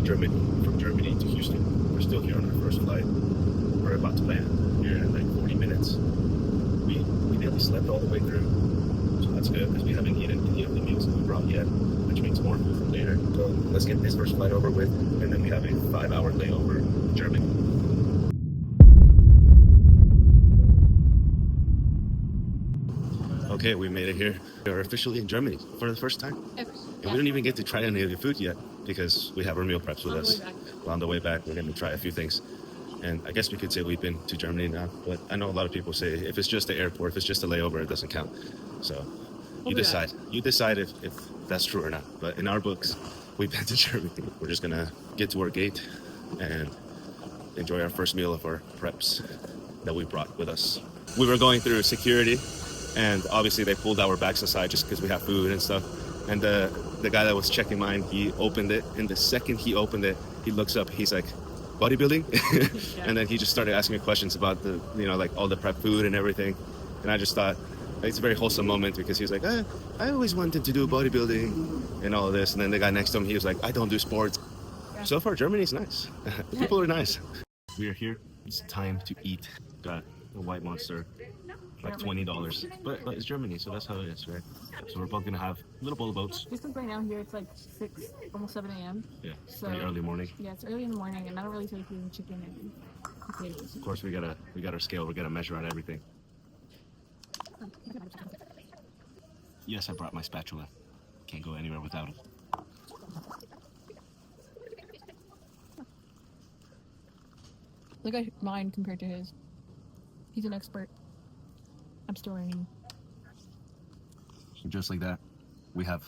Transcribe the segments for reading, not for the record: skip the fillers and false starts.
Germany to Houston. We're still here on our first flight. We're about to land here in like 40 minutes. We nearly slept all the way through, so that's good because we haven't eaten any of the meals that we brought yet, which means more food for later. So let's get this first flight over with, and then we have a 5-hour layover in Germany. Okay, we made it here. We are officially in Germany for the first time. And we don't even get to try any of the food yet because we have our meal preps with us. On the way back, we're going to try a few things. And I guess we could say we've been to Germany now, but I know a lot of people say if it's just the airport, if it's just a layover, it doesn't count. So you decide. You decide if that's true or not. But in our books, we've been to Germany. We're just going to get to our gate and enjoy our first meal of our preps that we brought with us. We were going through security, and obviously they pulled our bags aside just because we have food and stuff. And the guy that was checking mine, he opened it, and the second he opened it, he looks up, he's like, bodybuilding? And then he just started asking me questions about the, like all the prep food and everything. And I just thought, it's a very wholesome moment because he was like, I always wanted to do bodybuilding and all of this. And then the guy next to him, he was like, I don't do sports. So far, Germany's nice. The people are nice. We are here. It's time to eat. Got a white monster, like $20. But it's Germany, so that's how it is, right? So we're both gonna have a little bowl of oats. Just because right now here it's like 6, almost 7 a.m. Yeah, so pretty early morning. Yeah, it's early in the morning, and I don't really take food chicken and potatoes. Of course, we got our scale. We gotta measure out everything. Yes, I brought my spatula. Can't go anywhere without it. Look at mine compared to his. He's an expert. I'm still learning. So just like that, we have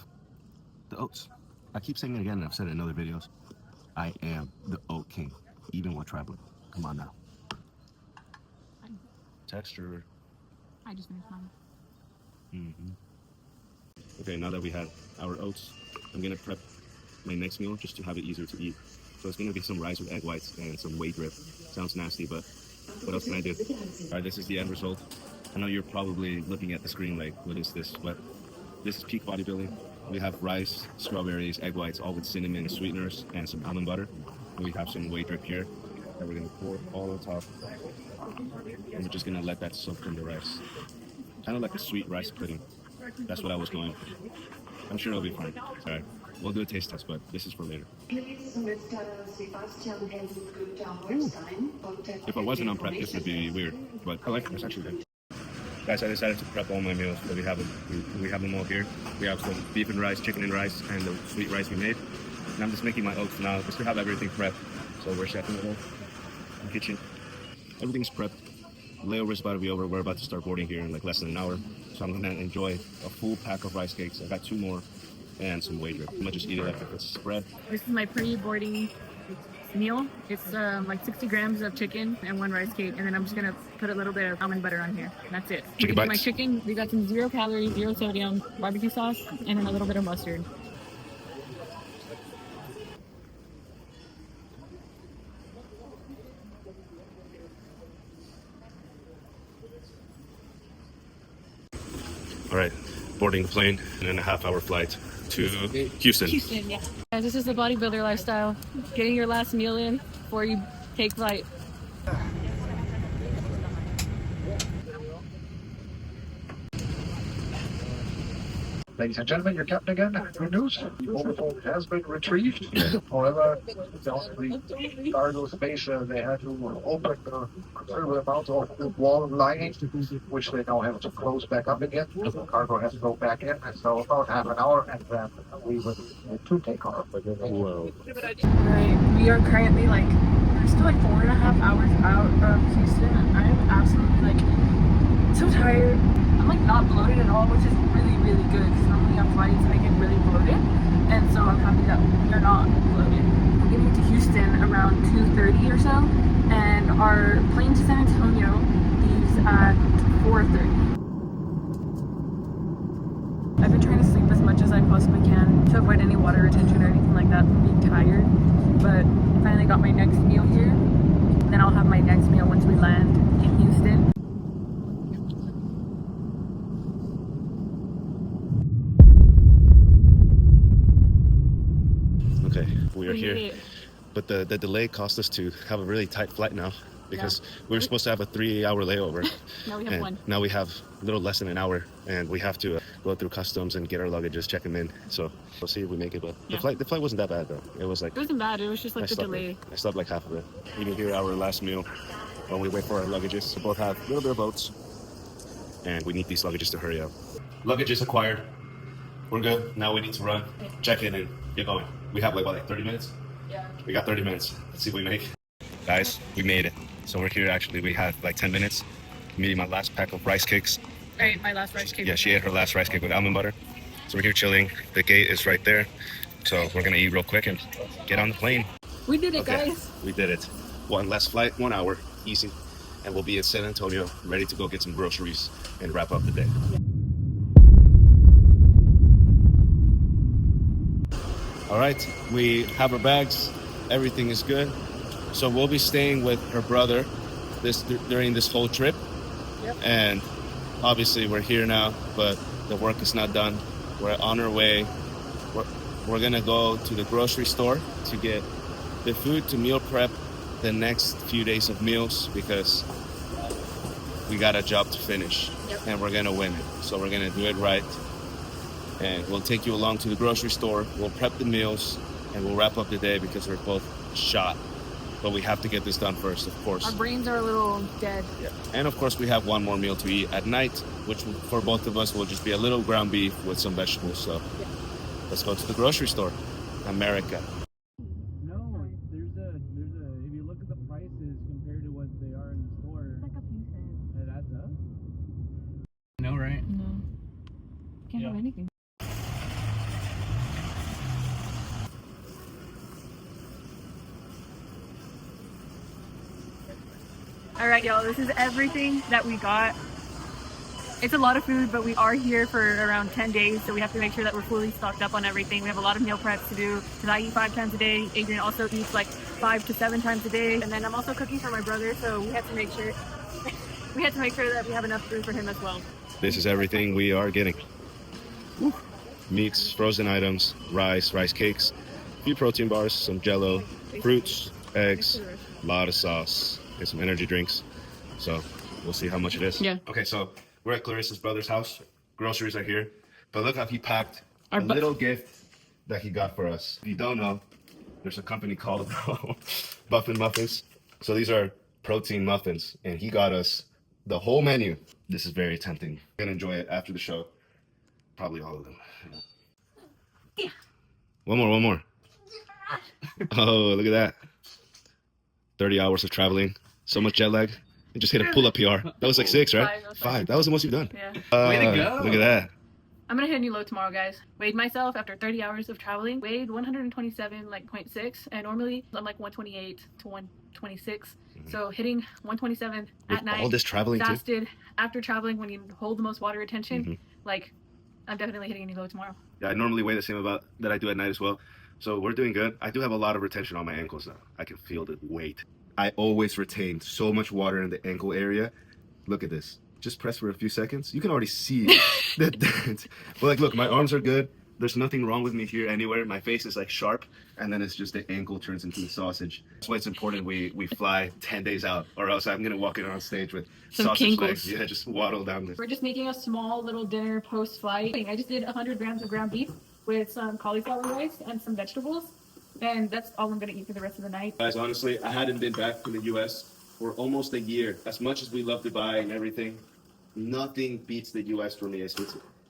the oats. I keep saying it again, and I've said it in other videos. I am the oat king, even while traveling. Come on now. Texture. I just finished mine. Okay, now that we have our oats, I'm gonna prep my next meal just to have it easier to eat. So it's gonna be some rice with egg whites and some whey drip. Sounds nasty, but what else can I do? All right, this is the end result. I know you're probably looking at the screen like, what is this? But this is peak bodybuilding. We have rice, strawberries, egg whites, all with cinnamon sweeteners and some almond butter. And we have some whey drip here that we're gonna pour all on top. And we're just gonna let that soak in the rice. Kind of like a sweet rice pudding. That's what I was going for. I'm sure it'll be fine. All right, we'll do a taste test, but this is for later. Ooh. If I wasn't on prep, this would be weird, but I like it. It's actually good. Guys, I decided to prep all my meals, so we have them all here. We have some beef and rice, chicken and rice, and the sweet rice we made. And I'm just making my oats now just to have everything prepped. So we're chefing it all in the kitchen. Everything's prepped. Layover is about to be over. We're about to start boarding here in like less than an hour. So I'm gonna enjoy a full pack of rice cakes. I got 2 more and some whey drip. I'm gonna just eat it like if it's spread. This is my pre-boarding meal. It's like 60 grams of chicken and 1 rice cake, and then I'm just gonna put a little bit of almond butter on here. That's it. Chicken bites. My chicken, we got some 0 calorie, 0 sodium barbecue sauce, and then a little bit of mustard. All right, boarding the plane, and then a half-hour flight to Houston. Houston, yeah. Guys, this is the bodybuilder lifestyle. Getting your last meal in before you take flight. Ladies and gentlemen, your captain again. Good news. The overflow has been retrieved. However, the cargo space, they had to open a considerable amount of wall lining, which they now have to close back up again. The cargo has to go back in, and so about half an hour, and then we would to take off. Whoa. Right, we are currently we're still 4.5 hours out of Houston. I am absolutely so tired. I'm not bloated at all, which is really good because normally on flights I get really bloated, and so I'm happy that we're not bloated. We're getting to Houston around 2:30 or so, and our plane to San Antonio leaves at 4:30. I've been trying to sleep as much as I possibly can to avoid any water retention or anything like that from being tired, but finally got my next meal here. Then I'll have my next meal once we land in Houston. Okay, we are here but the delay caused us to have a really tight flight now because we were supposed to have a 3-hour layover. Now we have one. Now we have a little less than an hour, and we have to go through customs and get our luggages, check them in. So we'll see if we make it. But the flight wasn't that bad though. It was like, It wasn't bad. It was just like the delay. I slept like half of it. Even here, our last meal, while we wait for our luggages. We both have a little bit of boats, and we need these luggages to hurry up. Luggages acquired. We're good. Now we need to run, check in, and get going. We have like 30 minutes? Yeah. We got 30 minutes. Let's see what we make. Guys, we made it. So we're here actually. We have like 10 minutes. I'm eating my last pack of rice cakes. I ate my last rice cake. Yeah, she ate her last rice cake with almond butter. So we're here chilling. The gate is right there. So we're gonna eat real quick and get on the plane. We did it, guys. We did it. One last flight, 1 hour, easy. And we'll be in San Antonio, ready to go get some groceries and wrap up the day. All right, we have our bags. Everything is good. So we'll be staying with her brother during this whole trip. Yep. And obviously we're here now, but the work is not done. We're on our way. We're gonna go to the grocery store to get the food to meal prep the next few days of meals because we got a job to finish. Yep. And we're gonna win it. So we're gonna do it right. And we'll take you along to the grocery store. We'll prep the meals and we'll wrap up the day because we're both shot. But we have to get this done first, of course. Our brains are a little dead. Yeah. And of course, we have one more meal to eat at night, which for both of us will just be a little ground beef with some vegetables. So let's go to the grocery store. America. No, there's a, if you look at the prices compared to what they are in the store, It's like a few cents. it adds up. No, right? No. Can't have anything. All right, y'all, this is everything that we got. It's a lot of food, but we are here for around 10 days, so we have to make sure that we're fully stocked up on everything. We have a lot of meal preps to do, because I eat 5 times a day. Adrian also eats like 5 to 7 times a day. And then I'm also cooking for my brother, so we have to make sure that we have enough food for him as well. This is everything we are getting. Woo. Meats, frozen items, rice cakes, a few protein bars, some jello, fruits, eggs, a lot of sauce, and some energy drinks. So we'll see how much it is. Yeah. Okay, so we're at Clarissa's brother's house. Groceries are here. But look how he packed Our a little gift that he got for us. If you don't know, there's a company called Buffin Muffins. So these are protein muffins, and he got us the whole menu. This is very tempting. We're gonna enjoy it after the show. Probably all of them. Yeah. One more. Oh, look at that. 30 hours of traveling. So much jet lag. You just hit a pull-up PR. That was like 6, right? 5. That was the most you've done. Yeah. Way to go. Look at that. I'm gonna hit a new low tomorrow, guys. Weighed myself after 30 hours of traveling. Weighed 127.6, and normally I'm like 128 to 126. So hitting 127 at night. All this traveling fasted too? After traveling, when you hold the most water retention, like I'm definitely hitting a new low tomorrow. Yeah, I normally weigh the same amount that I do at night as well. So we're doing good. I do have a lot of retention on my ankles though. I can feel the weight. I always retain so much water in the ankle area. Look at this. Just press for a few seconds. You can already see the dent. But like, look, my arms are good. There's nothing wrong with me here anywhere. My face is like sharp, and then it's just the ankle turns into the sausage. That's why it's important we fly 10 days out, or else I'm gonna walk in on stage with some sausage kinkles. legs. Yeah, just waddle down this. We're just making a small little dinner post-flight. I just did 100 grams of ground beef with some cauliflower rice and some vegetables, and that's all I'm gonna eat for the rest of the night. Guys, honestly, I hadn't been back to the U.S. for almost a year. As much as we love Dubai and everything, nothing beats the U.S. for me.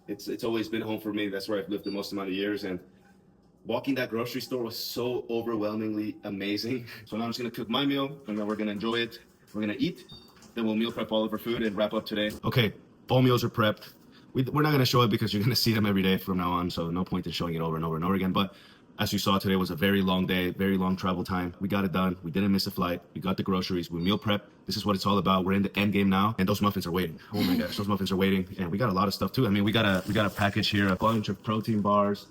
It's always been home for me. That's where I've lived the most amount of years, and walking that grocery store was so overwhelmingly amazing. So now I'm just gonna cook my meal, and then we're gonna enjoy it. We're gonna eat, then we'll meal prep all of our food and wrap up today. Okay, all meals are prepped. We're not gonna show it because you're gonna see them every day from now on, so no point in showing it over and over and over again. But as you saw, today was a very long day, very long travel time. We got it done. We didn't miss a flight. We got the groceries. We meal prep. This is what it's all about. We're in the end game now, and those muffins are waiting. Oh my gosh, those muffins are waiting, and we got a lot of stuff too. I mean, we got a package here, a bunch of protein bars,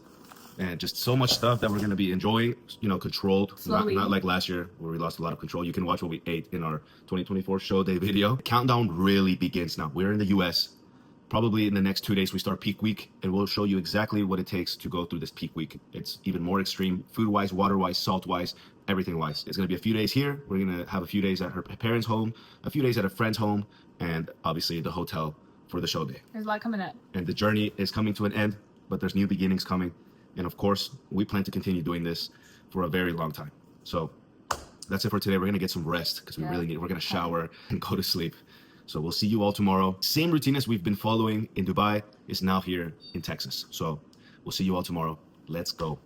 and just so much stuff that we're gonna be enjoying. You know, controlled, not like last year where we lost a lot of control. You can watch what we ate in our 2024 show day video. Countdown really begins now. We're in the U.S. Probably in the next 2 days, we start peak week, and we'll show you exactly what it takes to go through this peak week. It's even more extreme, food-wise, water-wise, salt-wise. everything wise. It's gonna be a few days here. We're gonna have a few days at her parents' home, a few days at a friend's home, and obviously the hotel for the show day. There's a lot coming up. And the journey is coming to an end, but there's new beginnings coming. And of course, we plan to continue doing this for a very long time. So that's it for today. We're gonna get some rest because we really need. We're gonna shower and go to sleep. So we'll see you all tomorrow. Same routine as we've been following in Dubai is now here in Texas. So we'll see you all tomorrow. Let's go.